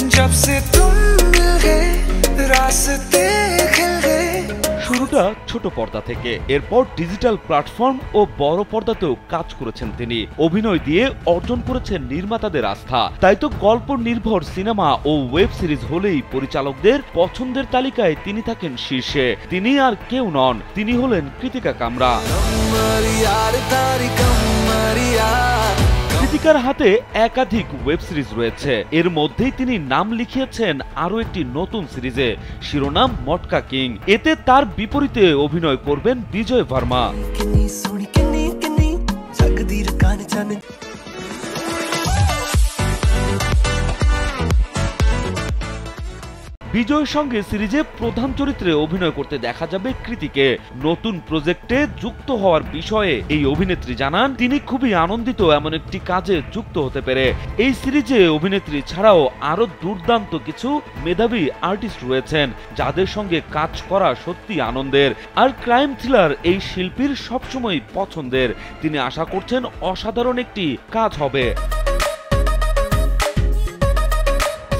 जब से तुम मिल गए रास्ते खिल गए। শুরুটা ছোট পর্দা থেকে, এরপর ডিজিটাল প্ল্যাটফর্ম ও বড় পর্দাতেও কাজ করেছেন তিনি। অভিনয় দিয়ে অর্জন করেছেন নির্মাতাদের আস্থা। তাই তো গল্প নির্ভর সিনেমা ও ওয়েব সিরিজ হলেই পরিচালকদের পছন্দের তালিকায় তিনি থাকেন শীর্ষে। তিনি আর কেউ নন, তিনি হলেন কৃতিকা কামরা। কৃতিকার হাতে একাধিক ওয়েব সিরিজ রয়েছে, এর মধ্যেই তিনি নাম লিখিয়েছেন আরো একটি নতুন সিরিজে, শিরোনাম মটকা কিং। এতে তার বিপরীতে অভিনয় করবেন বিজয় ভার্মা। বিজয়ের সঙ্গে সিরিজে প্রধান চরিত্রে অভিনয় করতে দেখা যাবে কৃতিকে। নতুন প্রজেক্টে যুক্ত হওয়ার বিষয়ে এই অভিনেত্রী জানান, তিনি খুবই আনন্দিত এমন একটি কাজে যুক্ত হতে পেরে। এই সিরিজে অভিনেত্রী ছাড়াও আরো দুর্দান্ত কিছু মেধাবী আর্টিস্ট রয়েছেন, যাদের সঙ্গে কাজ করা সত্যি আনন্দের। আর ক্রাইম থ্রিলার এই শিল্পীর সবসময় পছন্দের। তিনি আশা করছেন অসাধারণ একটি কাজ হবে।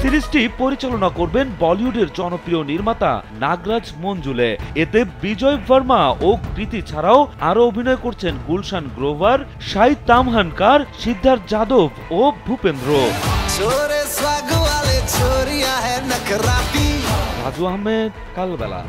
সিরিজটি পরিচালনা করবেন বলিউডের জনপ্রিয় নির্মাতা নাগরাজ মঞ্জুলে। এতে বিজয় ভার্মা ও কৃতি ছাড়াও আরো অভিনয় করছেন গুলশান গ্রোভার, শাহিদ তামহানকার, সিদ্ধার্থ যাদব ও ভূপেন্দ্র। রাজু আহমেদ, কালবেলা।